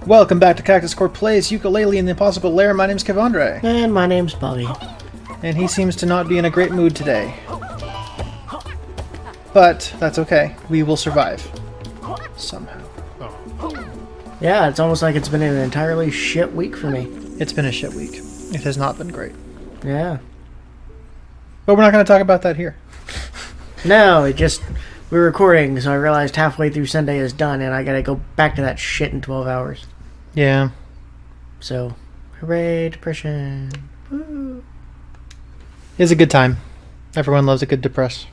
Welcome back to Cactus Core Plays Yooka-Laylee in the Impossible Lair. My name's Kevandre. And my name's Bobby. And he seems to not be in a great mood today. But that's okay. We will survive. Somehow. Yeah, it's almost like it's been an entirely shit week for me. It's been a shit week. It has not been great. Yeah. But we're not going to talk about that here. No, we're recording, so I realized halfway through Sunday is done, and I gotta go back to that shit in 12 hours. Yeah. So, hooray, depression. Woo. It's a good time. Everyone loves a good depress.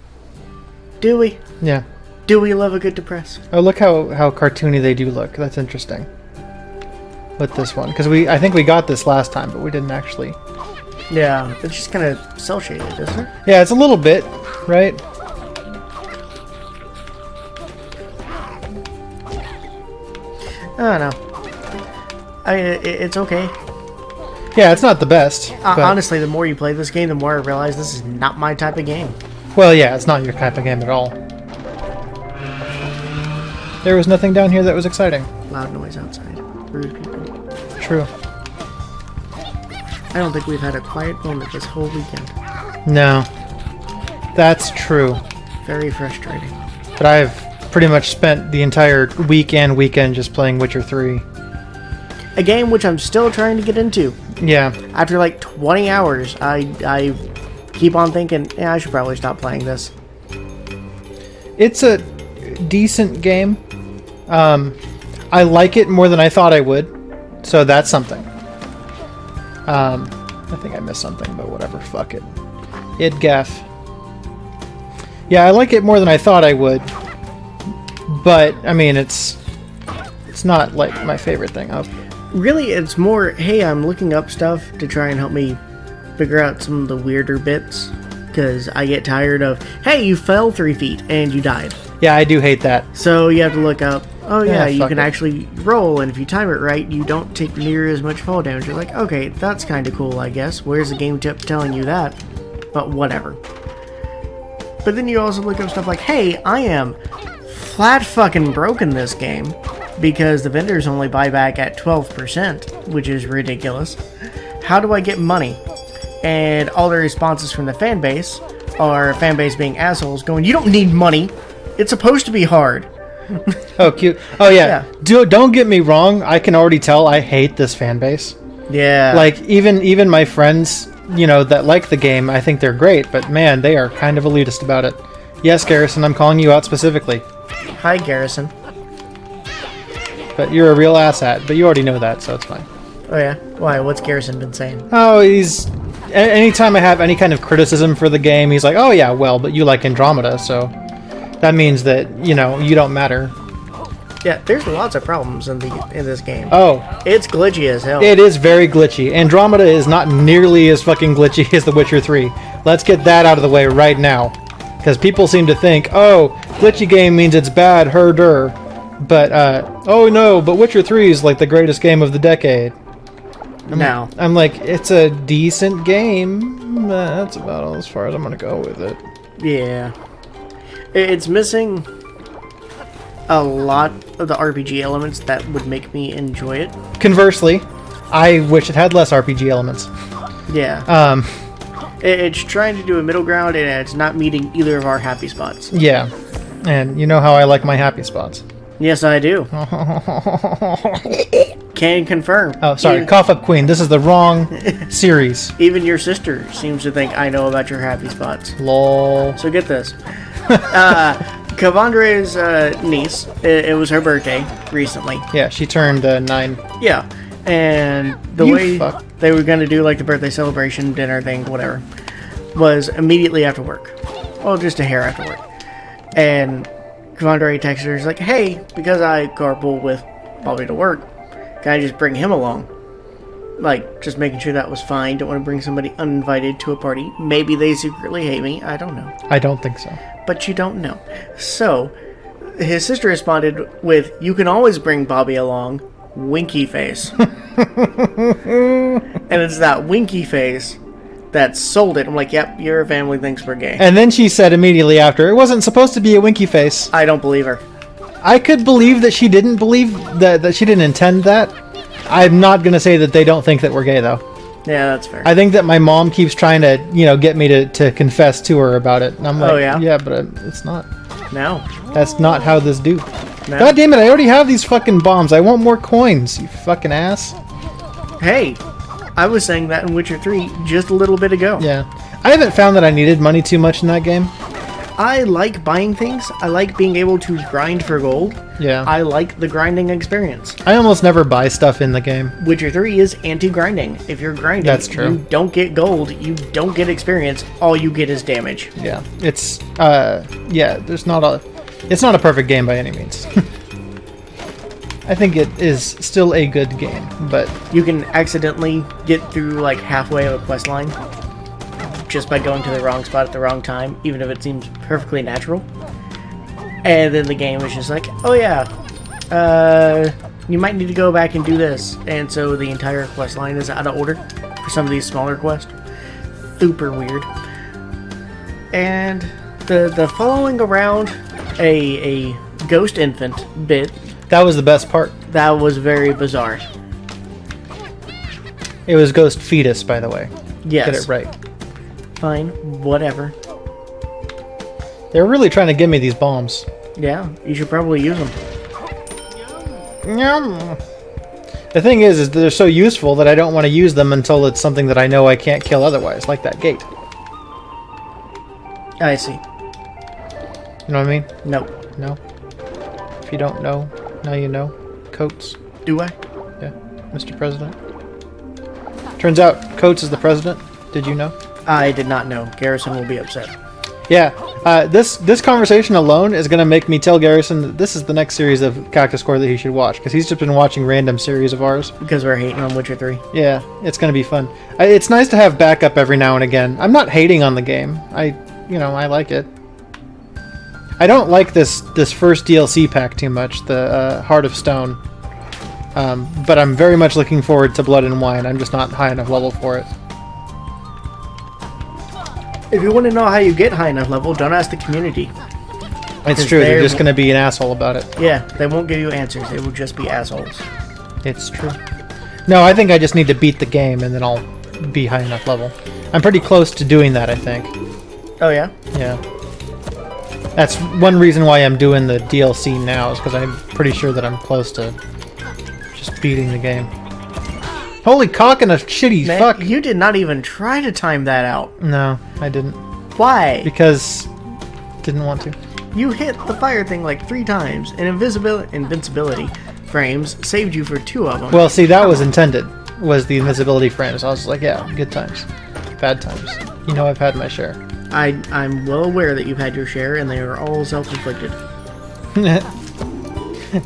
Do we? Yeah. Do we love a good depress? Oh, look how cartoony they do look. That's interesting. With this one. Because I think we got this last time, but we didn't actually. Yeah, it's just kind of cel-shaded, isn't it? Yeah, it's a little bit, right? I don't know. I mean, it's okay. Yeah, it's not the best. Honestly, the more you play this game, the more I realize this is not my type of game. Well, yeah, it's not your type of game at all. There was nothing down here that was exciting. Loud noise outside. Rude people. True. I don't think we've had a quiet moment this whole weekend. No. That's true. Very frustrating. But I've pretty much spent the entire week and weekend just playing Witcher 3. A game which I'm still trying to get into. Yeah. After like 20 hours, I keep on thinking, yeah, I should probably stop playing this. It's a decent game. I like it more than I thought I would. So that's something. I think I missed something, but whatever. Fuck it. Gaff. Yeah, I like it more than I thought I would. But, I mean, it's not, like, my favorite thing. Really, it's more, hey, I'm looking up stuff to try and help me figure out some of the weirder bits. Because I get tired of, hey, you fell 3 feet and you died. Yeah, I do hate that. So you have to look up, oh yeah, you can it. actually roll, and if you time it right, you don't take near as much fall damage. You're like, okay, that's kind of cool, I guess. Where's the game tip telling you that? But whatever. But then you also look up stuff like, hey, I am flat fucking broken this game because the vendors only buy back at 12%, which is ridiculous. How do I get money? And all the responses from the fan base are fan base being assholes going, you don't need money. It's supposed to be hard. Oh, cute. Oh, yeah. Don't get me wrong. I can already tell I hate this fan base. Yeah. Like, even my friends, that like the game, I think they're great. But, man, they are kind of elitist about it. Yes, Garrison, I'm calling you out specifically. Hi, Garrison. But you're a real asshat. But you already know that, so it's fine. Oh, yeah? Why? What's Garrison been saying? Oh, anytime I have any kind of criticism for the game, he's like, oh, yeah, well, but you like Andromeda, so that means that, you don't matter. Yeah, there's lots of problems in this game. Oh. It's glitchy as hell. It is very glitchy. Andromeda is not nearly as fucking glitchy as The Witcher 3. Let's get that out of the way right now. Because people seem to think, oh, glitchy game means it's bad, herder. But, oh no, but Witcher 3 is like the greatest game of the decade. I'm like, it's a decent game. That's about as far as I'm going to go with it. Yeah. It's missing a lot of the RPG elements that would make me enjoy it. Conversely, I wish it had less RPG elements. Yeah. It's trying to do a middle ground, and it's not meeting either of our happy spots. Yeah. And you know how I like my happy spots. Yes, I do. Can confirm. Oh, sorry. Cough Up Queen. This is the wrong series. Even your sister seems to think I know about your happy spots. Lol. So get this. Kevandre's niece, it was her birthday recently. Yeah, she turned 9. Yeah. And the way they were going to do like the birthday celebration, dinner thing, whatever, was immediately after work. Well, just a hair after work. And Kevandre texted her, he's like, hey, because I carpool with Bobby to work, can I just bring him along? Like, just making sure that was fine. Don't want to bring somebody uninvited to a party. Maybe they secretly hate me. I don't know. I don't think so. But you don't know. So, his sister responded with, you can always bring Bobby along. Winky face. And it's that winky face that sold it. I'm like, yep, your family thinks we're gay. And then she said immediately after, it wasn't supposed to be a winky face. I don't believe her. I could believe that she didn't believe that she didn't intend that. I'm not gonna say that they don't think that we're gay though. Yeah, that's fair. I think that my mom keeps trying to, get me to confess to her about it. And I'm like, Oh, yeah? Yeah, but it's not. No. That's not how this do. No. God damn it, I already have these fucking bombs. I want more coins, you fucking ass. Hey, I was saying that in Witcher 3 just a little bit ago. Yeah. I haven't found that I needed money too much in that game. I like buying things. I like being able to grind for gold. Yeah. I like the grinding experience. I almost never buy stuff in the game. Witcher 3 is anti-grinding. If you're grinding, That's true. you don't get gold, you don't get experience, all you get is damage. Yeah. It's, it's not a perfect game by any means. I think it is still a good game, but... You can accidentally get through like halfway of a quest line just by going to the wrong spot at the wrong time, even if it seems perfectly natural. And then the game is just like, oh yeah, you might need to go back and do this. And so the entire quest line is out of order for some of these smaller quests. Super weird. And the following around a ghost infant bit, that was the best part. that was very bizarre. It was Ghost Fetus, by the way. Yes. Get it right. Fine, whatever. They're really trying to give me these bombs. Yeah, you should probably use them. Yum. The thing is they're so useful that I don't want to use them until it's something that I know I can't kill otherwise, like that gate. I see. You know what I mean? No. No? If you don't know, now you know. Coates. Do I? Yeah. Mr. President. Turns out Coates is the president. Did you know? I did not know. Garrison will be upset. Yeah. This conversation alone is going to make me tell Garrison that this is the next series of Cactus Core that he should watch, because he's just been watching random series of ours. Because we're hating on Witcher 3. Yeah, it's going to be fun. It's nice to have backup every now and again. I'm not hating on the game. I like it. I don't like this first DLC pack too much, the Heart of Stone. But I'm very much looking forward to Blood and Wine. I'm just not high enough level for it. If you want to know how you get high enough level, don't ask the community. It's true, they're just going to be an asshole about it. Yeah, they won't give you answers. They will just be assholes. It's true. No, I think I just need to beat the game and then I'll be high enough level. I'm pretty close to doing that, I think. Oh, yeah? Yeah. That's one reason why I'm doing the DLC now, is because I'm pretty sure that I'm close to just beating the game. Holy cock and a shitty Man, fuck! you did not even try to time that out. No, I didn't. Why? Because... didn't want to. You hit the fire thing like 3 times, and invincibility frames saved you for 2 of them. Well, see, that was intended, was the invisibility frames. I was like, yeah, good times. Bad times. You know I've had my share. I'm well aware that you've had your share, and they are all self-inflicted.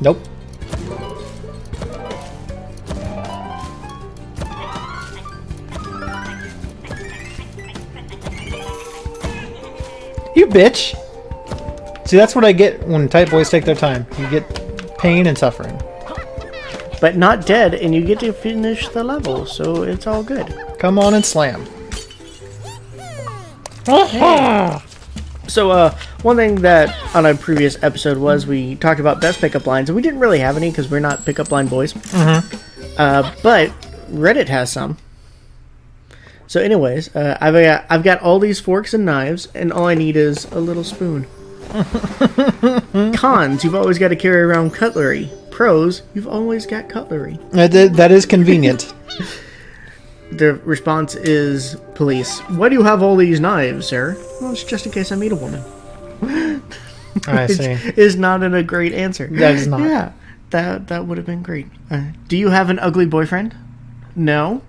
Nope. You bitch! See, that's what I get when type boys take their time. You get pain and suffering. But not dead, and you get to finish the level, so it's all good. Come on and slam. So, one thing that on a previous episode was we talked about best pickup lines, and we didn't really have any because we're not pickup line boys. But Reddit has some. So, anyways, I've got all these forks and knives, and all I need is a little spoon. Cons: you've always got to carry around cutlery. Pros: you've always got cutlery. That is convenient. The response is police. Why do you have all these knives, sir? Well, it's just in case I meet a woman. I see. Is not a great answer. That is not. Yeah, that would have been great. Do you have an ugly boyfriend? No.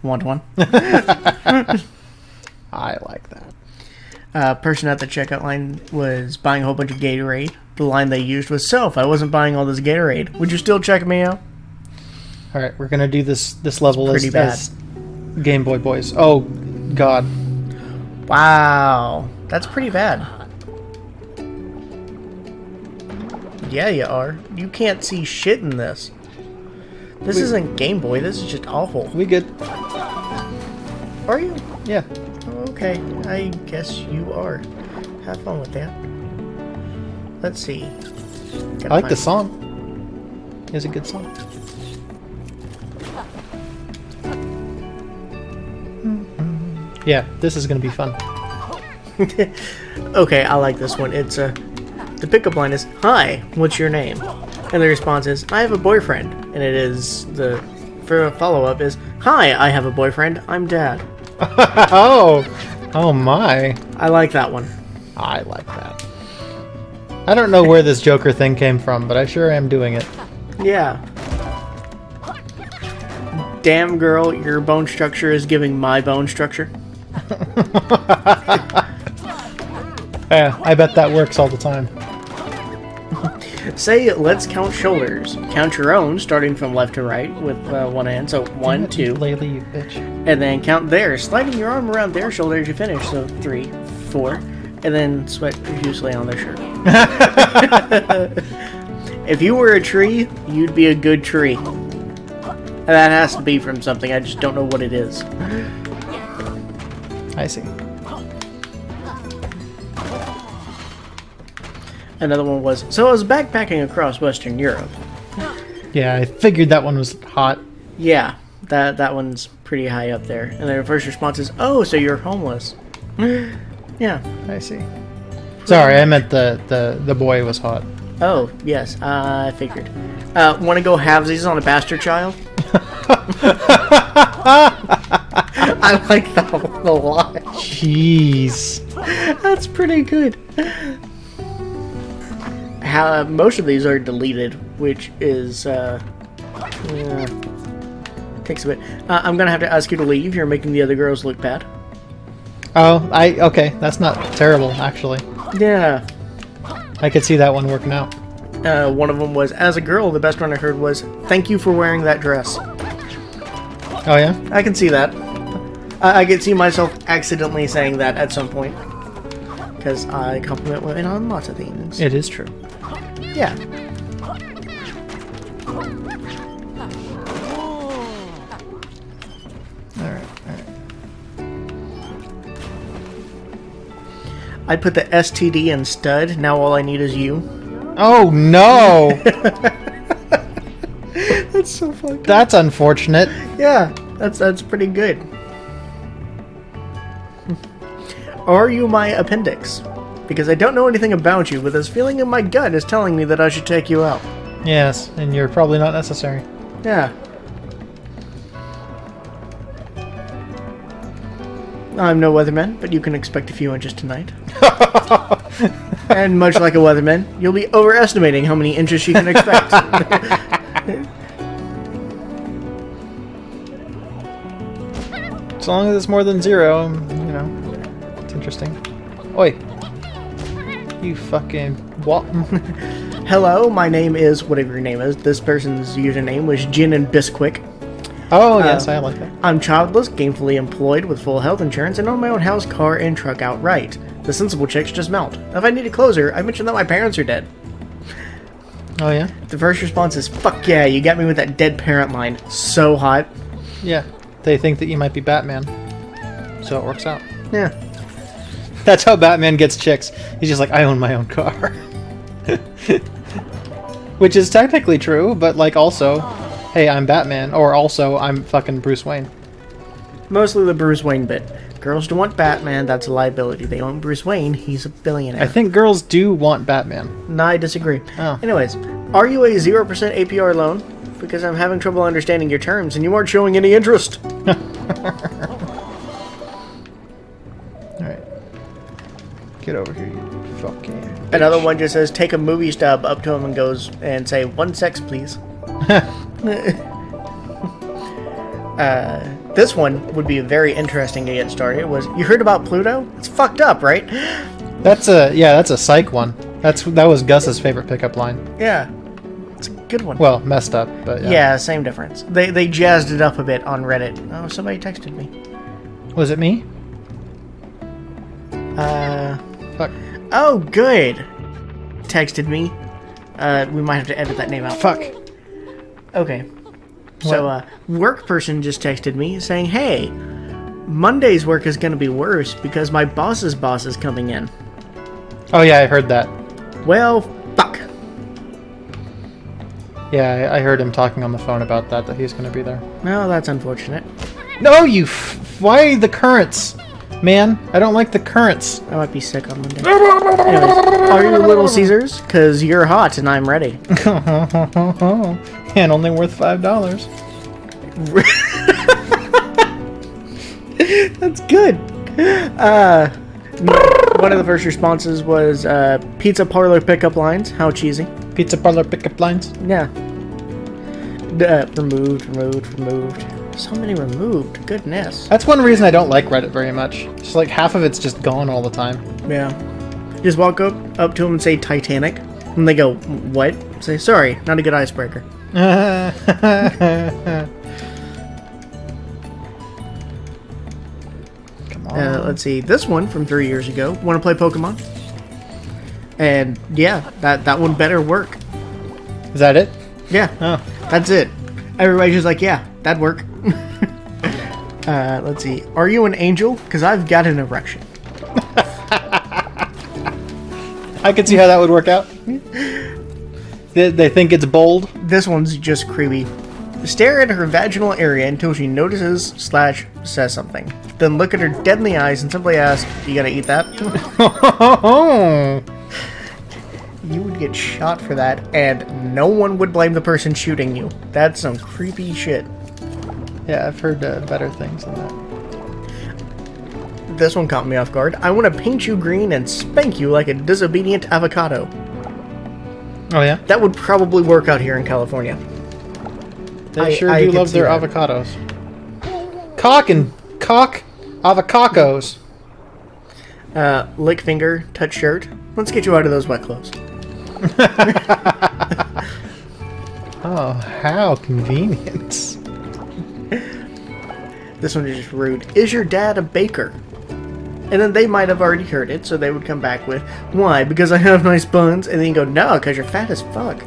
Want one? I like that. Person at the checkout line was buying a whole bunch of Gatorade. The line they used was, "So, if I wasn't buying all this Gatorade, would you still check me out?" All right, we're gonna do this level Pretty bad. as Game Boy boys. Oh, God. Wow, that's pretty bad. Yeah, you are. You can't see shit in this. This isn't Game Boy. This is just awful. We good? Are you? Yeah. Okay, I guess you are. Have fun with that. Let's see. I like the song. It's a good song. Yeah, this is gonna be fun. Okay, I like this one. It's the pickup line is, "Hi, what's your name?" And the response is, "I have a boyfriend." And it is for a follow-up is, "Hi, I have a boyfriend. I'm Dad." Oh my. I like that one. I like that. I don't know where this Joker thing came from, but I sure am doing it. Yeah. Damn girl, your bone structure is giving my bone structure. Yeah, I bet that works all the time. Say, let's count shoulders. Count your own, starting from left to right with one hand. So 1, 2. Laylee, you bitch. And then count theirs, sliding your arm around their shoulder as you finish. So 3, 4. And then sweat profusely on their shirt. If you were a tree, you'd be a good tree. And that has to be from something. I just don't know what it is. I see. Another one was, so I was backpacking across Western Europe. Yeah, I figured that one was hot. Yeah, that one's pretty high up there. And their first response is, "Oh, so you're homeless." Yeah. I see. Sorry, I meant the boy was hot. Oh, yes, I figured. Want to go halvesies on a bastard child? I like that one a lot. Jeez. That's pretty good. Most of these are deleted, which is takes a bit. I'm gonna have to ask you to leave. You're making the other girls look bad. Oh, okay. That's not terrible, actually. Yeah. I could see that one working out. One of them was, as a girl, the best one I heard was, "Thank you for wearing that dress." Oh, yeah? I can see that. I could see myself accidentally saying that at some point. Because I compliment women on lots of things. It is true. Yeah. Alright. I put the STD in stud. Now all I need is you. Oh, no! That's so fucking... That's unfortunate. Yeah, that's pretty good. Are you my appendix? Because I don't know anything about you, but this feeling in my gut is telling me that I should take you out. Yes, and you're probably not necessary. Yeah. I'm no weatherman, but you can expect a few inches tonight. And much like a weatherman, you'll be overestimating how many inches she can expect. As long as it's more than 0, you know, it's interesting. Oi. You fucking what? Hello, my name is whatever your name is. This person's username was Gin and Bisquick. Oh, yes, I like that. I'm childless, gainfully employed with full health insurance, and own my own house, car, and truck outright. The sensible chicks just melt. If I need a closer, I mentioned that my parents are dead. Oh, yeah? The first response is, "Fuck yeah, you got me with that dead parent line. So hot." Yeah. They think that you might be Batman. So it works out. Yeah. That's how Batman gets chicks. He's just like, I own my own car. Which is technically true, but like also, hey, I'm Batman, or also, I'm fucking Bruce Wayne. Mostly the Bruce Wayne bit. Girls don't want Batman, that's a liability. They want Bruce Wayne, he's a billionaire. I think girls do want Batman. No, I disagree. Oh. Anyways, are you a 0% APR loan? Because I'm having trouble understanding your terms, and you aren't showing any interest. Alright. Get over here, you fucking bitch. Another one just says, take a movie stub up to him and goes and say, 1 sex, please. This one would be very interesting to get started. It was, you heard about Pluto? It's fucked up, right? That's a psych one. That was Gus's favorite pickup line. Yeah. It's a good one. Well, messed up, but yeah. Yeah, same difference. They jazzed it up a bit on Reddit. Oh, somebody texted me. Was it me? Fuck. Oh, good. Texted me. We might have to edit that name out. Fuck. Okay. So, work person just texted me saying, hey, Monday's work is going to be worse because my boss's boss is coming in. Oh yeah, I heard that. Well, fuck. Yeah, I heard him talking on the phone about that he's going to be there. No, that's unfortunate. No, why the currents? Man, I don't like the currents. I might be sick on Monday. Anyways, are you Little Caesars? Because you're hot and I'm ready. And only worth $5. That's good. One of the first responses was pizza parlor pickup lines. How cheesy. Pizza parlor pickup lines? Yeah. Removed. So many removed. Goodness. That's one reason I don't like Reddit very much. It's like half of it's just gone all the time. Yeah. Just walk up to them and say Titanic. And they go, what? Say, sorry, not a good icebreaker. Come on. Let's see. This one from 3 years ago. Want to play Pokemon? And yeah, that one better work. Is that it? Yeah. Oh. That's it. Everybody's just like, yeah, that'd work. Let's see. Are you an angel? Because I've got an erection. I could see how that would work out. They think it's bold. This one's just creepy. Stare at her vaginal area until she notices / says something. Then look at her dead in the eyes and simply ask, you gonna eat that? You would get shot for that, and no one would blame the person shooting you. That's some creepy shit. Yeah, I've heard better things than that. This one caught me off guard. I want to paint you green and spank you like a disobedient avocado. Oh, yeah? That would probably work out here in California. They sure do love their avocados. Cock avocacos. Lick finger, touch shirt. Let's get you out of those wet clothes. Oh, how convenient. This one is just rude. Is your dad a baker? And then they might have already heard it, so they would come back with, why? Because I have nice buns? And then you go, no, because you're fat as fuck.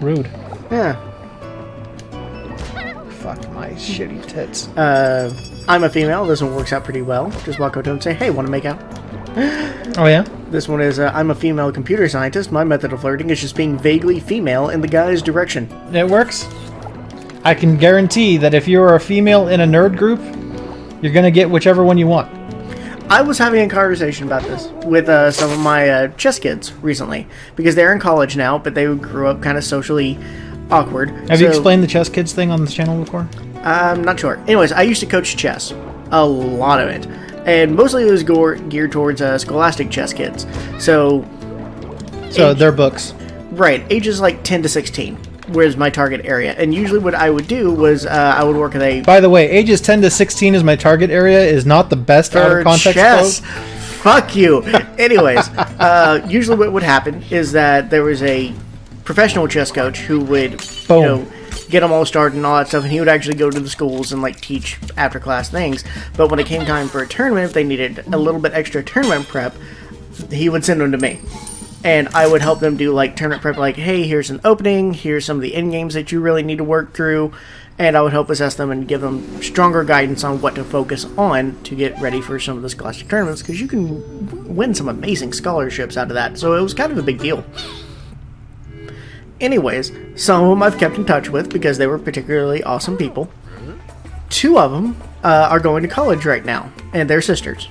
Rude. Yeah. Fuck my shitty tits. I'm a female. This one works out pretty well. Just walk up to him and say, hey, want to make out? Oh, yeah? This one is, I'm a female computer scientist. My method of flirting is just being vaguely female in the guy's direction. It works. I can guarantee that if you're a female in a nerd group, you're going to get whichever one you want. I was having a conversation about this with some of my chess kids recently, because they're in college now, but they grew up kind of socially awkward. Have you explained the chess kids thing on this channel before? I'm not sure. Anyways, I used to coach chess. A lot of it. And mostly it was geared towards scholastic chess kids. So their books. Right. Ages like 10 to 16 was my target area. And usually what I would do was I would work with a... By the way, ages 10 to 16 is my target area is not the best out of context chess. Fuck you. Anyways, usually what would happen is that there was a professional chess coach who would, get them all started and all that stuff, and he would actually go to the schools and like teach after class things. But when it came time for a tournament, if they needed a little bit extra tournament prep, he would send them to me. And I would help them do like tournament prep, like, hey, here's an opening, here's some of the end games that you really need to work through, and I would help assess them and give them stronger guidance on what to focus on to get ready for some of the scholastic tournaments, because you can win some amazing scholarships out of that. So it was kind of a big deal. Anyways, some of them I've kept in touch with because they were particularly awesome people. 2 of them are going to college right now, and they're sisters.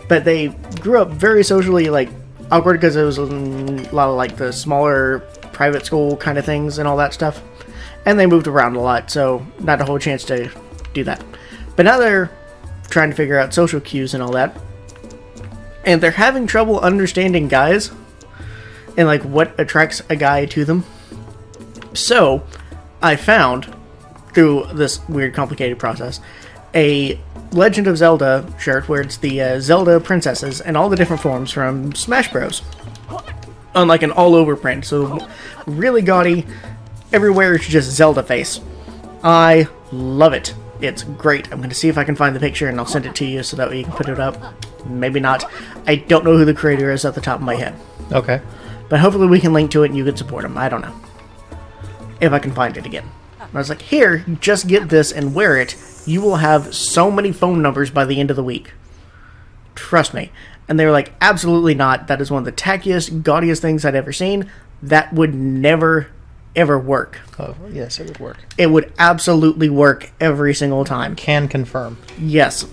But they grew up very socially, like, awkward because it was a lot of, like, the smaller private school kind of things and all that stuff. And they moved around a lot, so not a whole chance to do that. But now they're trying to figure out social cues and all that. And they're having trouble understanding guys and like what attracts a guy to them. So I found, through this weird complicated process, a Legend of Zelda shirt where it's the Zelda princesses and all the different forms from Smash Bros. On like an all over print, so really gaudy. Everywhere it's just Zelda face. I love it. It's great. I'm going to see if I can find the picture and I'll send it to you so that way you can put it up. Maybe not. I don't know who the creator is at the top of my head. Okay. But hopefully we can link to it and you can support him. I don't know. If I can find it again. And I was like, here, just get this and wear it. You will have so many phone numbers by the end of the week. Trust me. And they were like, absolutely not. That is one of the tackiest, gaudiest things I'd ever seen. That would never ever work. Oh, yes, it would work. It would absolutely work every single time. Can confirm. Yes.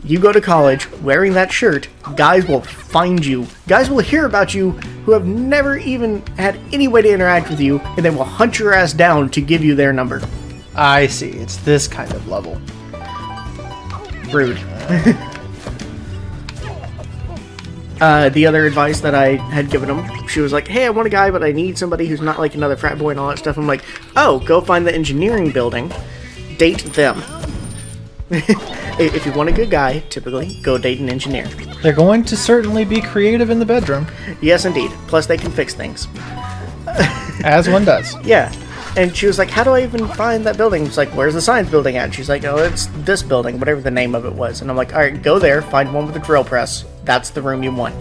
You go to college wearing that shirt, guys will find you. Guys will hear about you who have never even had any way to interact with you, and they will hunt your ass down to give you their number. I see. It's this kind of level. Rude. The other advice that I had given him, she was like, hey, I want a guy, but I need somebody who's not like another frat boy and all that stuff. I'm like, oh, go find the engineering building, date them. If you want a good guy, typically, go date an engineer. They're going to certainly be creative in the bedroom. Yes, indeed. Plus, they can fix things. As one does. Yeah. And she was like, how do I even find that building? It's like, where's the science building at? She's like, oh, it's this building, whatever the name of it was. And I'm like, all right, go there, find one with a drill press. That's the room you want.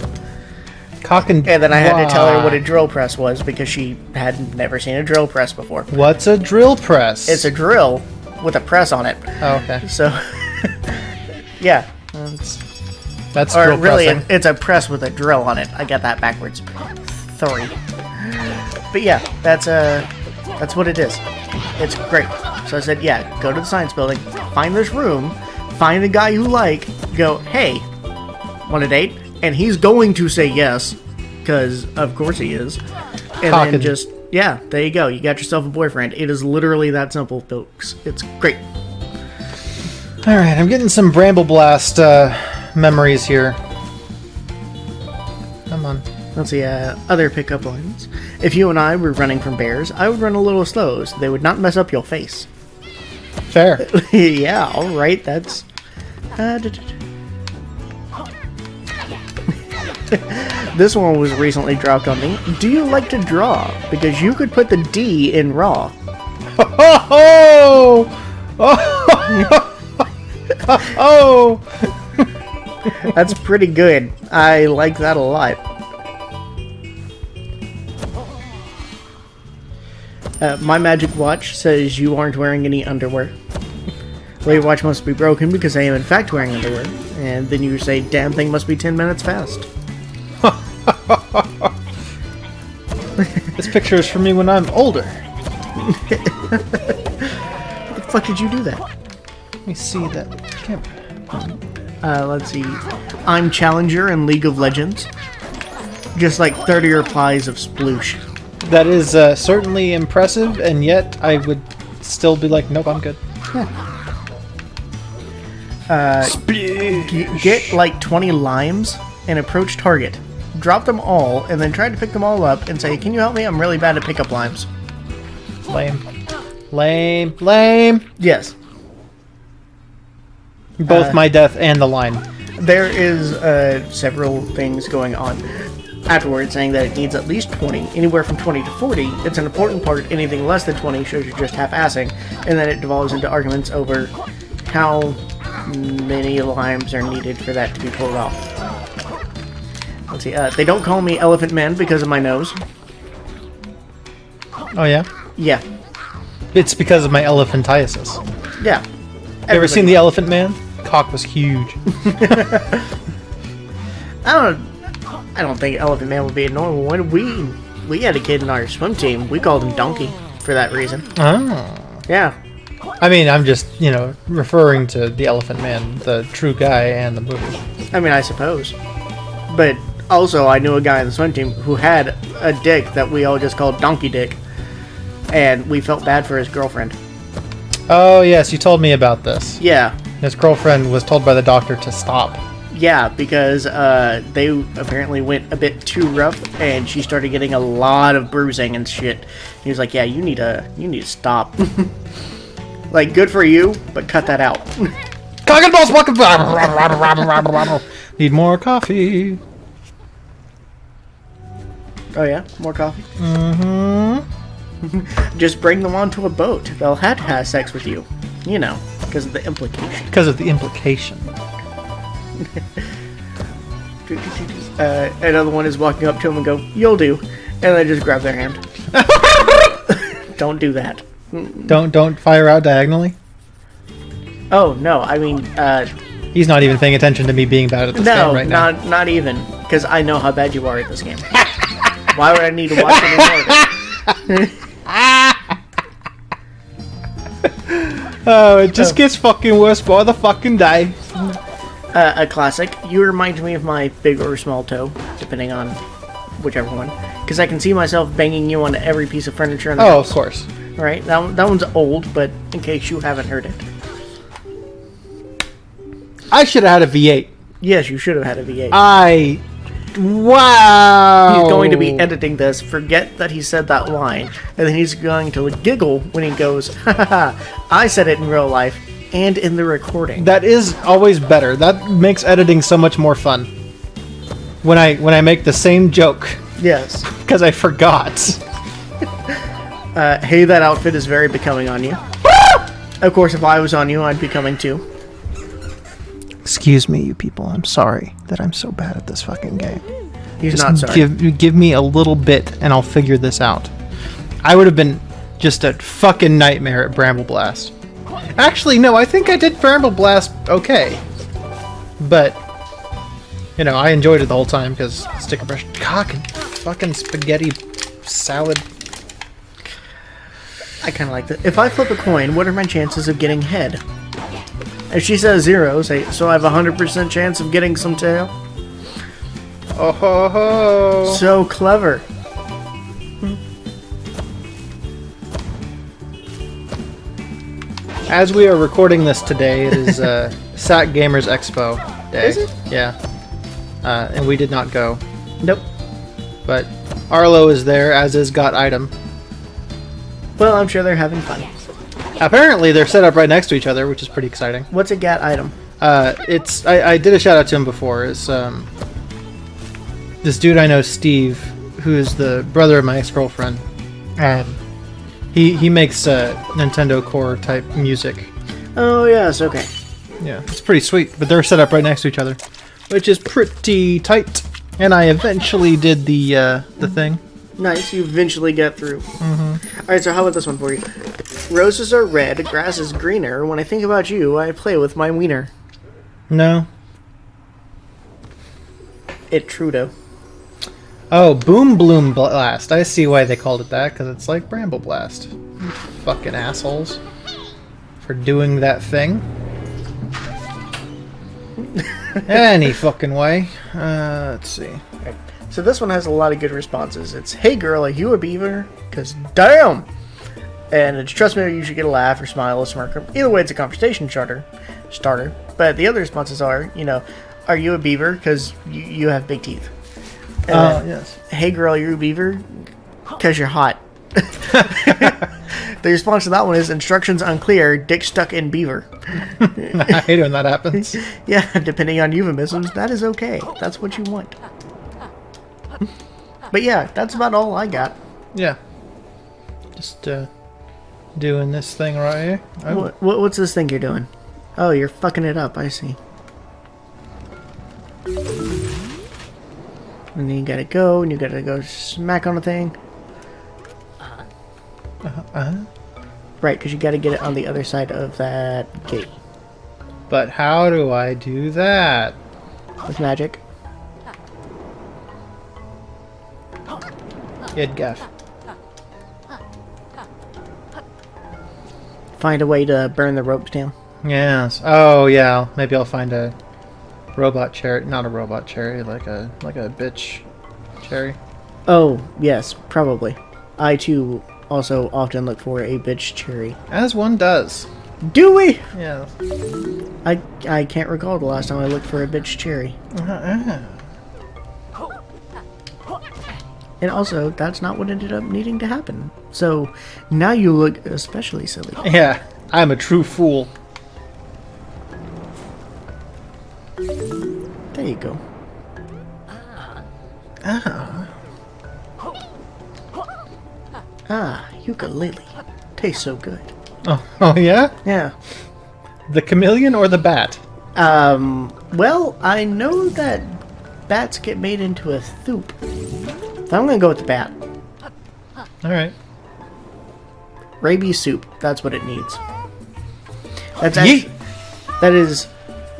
And then I had to tell her what a drill press was because she had never seen a drill press before. What's a drill press? It's a drill with a press on it. Oh, okay. So, yeah. That's or drill really, pressing. it's a press with a drill on it. I got that backwards. Sorry. But yeah, that's what it is. It's great. So I said, yeah, go to the science building, find this room, find a guy you like, go, hey, want a date? And he's going to say yes, because of course he is. And then just, yeah, there you go. You got yourself a boyfriend. It is literally that simple, folks. It's great. All right, I'm getting some Bramble Blast memories here. Come on. Let's see, other pickup lines. If you and I were running from bears, I would run a little slow so they would not mess up your face. Fair. Yeah, alright, that's... This one was recently dropped on me. Do you like to draw? Because you could put the D in raw. Oh! Oh! That's pretty good. I like that a lot. My magic watch says you aren't wearing any underwear. Well, your watch must be broken because I am in fact wearing underwear. And then you say, damn thing must be 10 minutes fast. This picture is for me when I'm older. How the fuck did you do that? Let me see that camera. Let's see. I'm Challenger in League of Legends. Just like 30 replies of sploosh. That is certainly impressive, and yet I would still be like, nope, I'm good. Get like 20 limes and approach target. Drop them all, and then try to pick them all up and say, can you help me? I'm really bad at pickup limes. Lame. Lame. Lame. Yes. Both my death and the line. There is several things going on afterwards, saying that it needs at least 20, anywhere from 20 to 40. It's an important part. Anything less than 20 shows you're just half-assing, and then it devolves into arguments over how many limes are needed for that to be pulled off. Let's see. They don't call me Elephant Man because of my nose. Oh, yeah? Yeah. It's because of my elephantiasis. Yeah. You ever seen The Elephant Man? Cock was huge. I don't think Elephant Man would be a normal one. We had a kid in our swim team. We called him Donkey for that reason. Oh. Yeah. I mean, I'm just, referring to The Elephant Man, the true guy, and the movie. I mean, I suppose. But also, I knew a guy in the swim team who had a dick that we all just called Donkey Dick. And we felt bad for his girlfriend. Oh, yes, you told me about this. Yeah. His girlfriend was told by the doctor to stop. Yeah, because they apparently went a bit too rough, and she started getting a lot of bruising and shit. He was like, "Yeah, you need to stop. Like, good for you, but cut that out." Cock and balls, welcome. Need more coffee. Oh yeah, more coffee. Mm-hmm. Just bring them onto a boat. They'll have to have sex with you. Because of the implication. Because of the implication. Another one is walking up to him and go, "You'll do," and they just grab their hand. Don't do that. Don't fire out diagonally. Oh no! I mean, he's not even paying attention to me being bad at this game right now. No, not even, because I know how bad you are at this game. Why would I need to watch any more of it? Oh, it just gets fucking worse by the fucking day. A classic. You remind me of my big or small toe, depending on whichever one. Because I can see myself banging you onto every piece of furniture in the house. Of course. Right? That one's old, but in case you haven't heard it. I should have had a V8. Yes, you should have had a V8. Wow! He's going to be editing this, forget that he said that line, and then he's going to giggle when he goes, ha ha ha, I said it in real life and in the recording. That is always better. That makes editing so much more fun. When I make the same joke. Yes. Because I forgot. Hey, that outfit is very becoming on you. Of course, if I was on you, I'd be coming too. Excuse me, you people. I'm sorry that I'm so bad at this fucking game. He's not sorry. Give me a little bit and I'll figure this out. I would have been just a fucking nightmare at Bramble Blast. Actually, no, I think I did Bramble Blast okay. But, you know, I enjoyed it the whole time because sticker brush cock and fucking spaghetti salad. I kind of like that. If I flip a coin, what are my chances of getting head? If she says 0, say, so I have a 100% chance of getting some tail? Oh ho ho! So clever. As we are recording this today, it is SAC Gamers Expo day. Is it? Yeah. And we did not go. Nope. But Arlo is there, as is Got Item. Well, I'm sure they're having fun. Apparently, they're set up right next to each other, which is pretty exciting. What's a GAT item? It's I did a shout out to him before. It's this dude I know, Steve, who is the brother of my ex-girlfriend, and he makes Nintendo Core type music. Oh yes, okay. Yeah, it's pretty sweet. But they're set up right next to each other, which is pretty tight. And I eventually did the thing. Nice, you eventually get through. Mm-hmm. Alright, so how about this one for you? Roses are red, grass is greener. When I think about you, I play with my wiener. No. It Trudeau. Oh, Boom Bloom Blast. I see why they called it that, because it's like Bramble Blast. Fucking assholes. For doing that thing. Any fucking way. Let's see. Okay. So this one has a lot of good responses. It's, hey girl, are you a beaver? Because damn! And it's, trust me, you should get a laugh or smile or smirk. Either way, it's a conversation starter. But the other responses are, you know, are you a beaver? Because you have big teeth. And yes. Hey girl, you're a beaver? Because you're hot. The response to that one is, instructions unclear, dick stuck in beaver. I hate when that happens. Yeah, depending on euphemisms, that is okay. That's what you want. But yeah, that's about all I got. Yeah. Just doing this thing right here. Oh. What's this thing you're doing? Oh, you're fucking it up, I see. And then you gotta go, and you gotta go smack on the thing. Right, because you gotta get it on the other side of that gate. But how do I do that? With magic. Idgaf. Find a way to burn the ropes down. Yes. Oh yeah. Maybe I'll find a robot cherry. Not a robot cherry. Like a bitch cherry. Oh yes, probably. I too also often look for a bitch cherry. As one does. Do we? Yeah. I can't recall the last time I looked for a bitch cherry. And also, that's not what ended up needing to happen. So, now you look especially silly. Yeah. I'm a true fool. There you go. Yooka-Laylee. Tastes so good. Oh yeah? Yeah. The chameleon or the bat? Well, I know that bats get made into a soup. So I'm gonna go with the bat. Alright. Rabies soup. That's what it needs. That's actually, that is,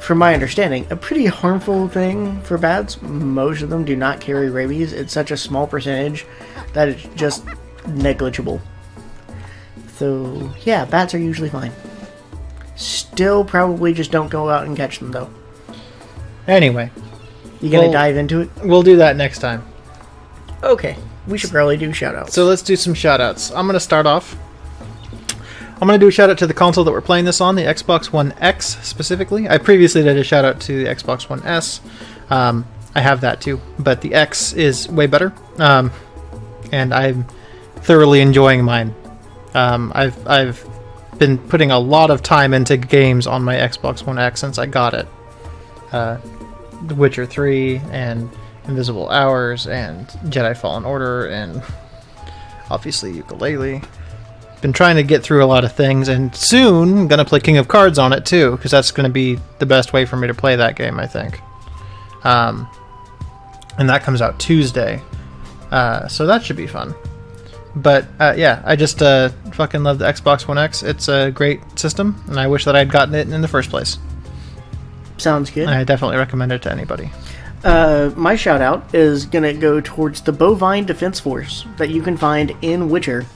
from my understanding, a pretty harmful thing for bats. Most of them do not carry rabies. It's such a small percentage that it's just negligible. So, yeah, bats are usually fine. Still probably just don't go out and catch them, though. Anyway. You gonna dive into it? We'll do that next time. Okay. We should probably do shoutouts. So let's do some shoutouts. I'm going to start off. I'm going to do a shout out to the console that we're playing this on, the Xbox One X specifically. I previously did a shout out to the Xbox One S. I have that too, but the X is way better. And I'm thoroughly enjoying mine. I've been putting a lot of time into games on my Xbox One X since I got it. The Witcher 3 and Invisible Hours and Jedi Fallen Order and obviously Yooka-Laylee. Been trying to get through a lot of things, and soon I'm going to play King of Cards on it too, because that's going to be the best way for me to play that game, I think. And that comes out Tuesday. So that should be fun. But yeah, I just fucking love the Xbox One X. It's a great system, and I wish that I'd gotten it in the first place. Sounds good. I definitely recommend it to anybody. My shout out is going to go towards the Bovine Defense Force that you can find in Witcher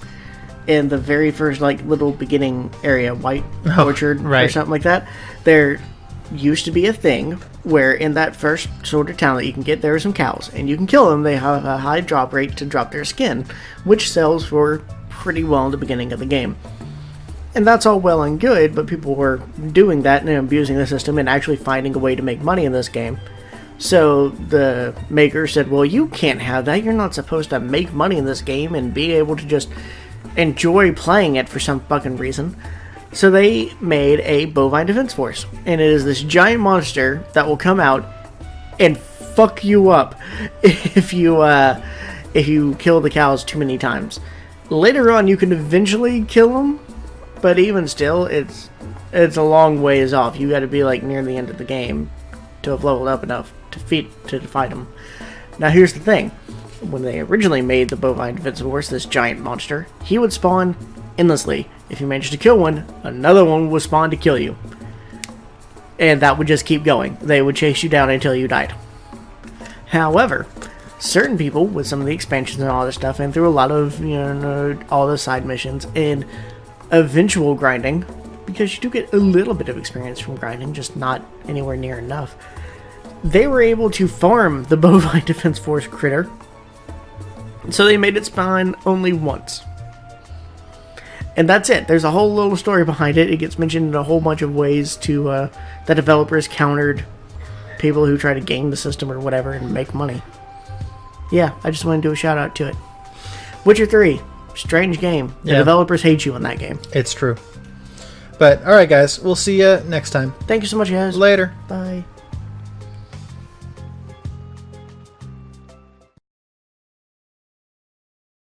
in the very first little beginning area, White Orchard or something like that. There used to be a thing where in that first sort of town that you can get, there are some cows, and you can kill them. They have a high drop rate to drop their skin, which sells for pretty well in the beginning of the game. And that's all well and good, but people were doing that and abusing the system and actually finding a way to make money in this game. So the maker said, well, you can't have that. You're not supposed to make money in this game and be able to just enjoy playing it for some fucking reason. So they made a Bovine Defense Force, and it is this giant monster that will come out and fuck you up if you kill the cows too many times. Later on, you can eventually kill them, but even still, it's a long ways off. You got to be near the end of the game to have leveled up enough to fight them. Now, here's the thing: when they originally made the Bovine Defense Force, this giant monster, he would spawn endlessly. If you managed to kill one, another one would spawn to kill you. And that would just keep going. They would chase you down until you died. However, certain people, with some of the expansions and all this stuff, and through a lot of, all the side missions, and eventual grinding, because you do get a little bit of experience from grinding, just not anywhere near enough, they were able to farm the Bovine Defense Force critter. So they made it spawn only once. And that's it. There's a whole little story behind it. It gets mentioned in a whole bunch of ways to that developers countered people who try to game the system or whatever and make money. Yeah, I just want to do a shout out to it. Witcher 3, strange game. The developers hate you in that game. It's true. But alright guys, we'll see you next time. Thank you so much, guys. Later. Bye.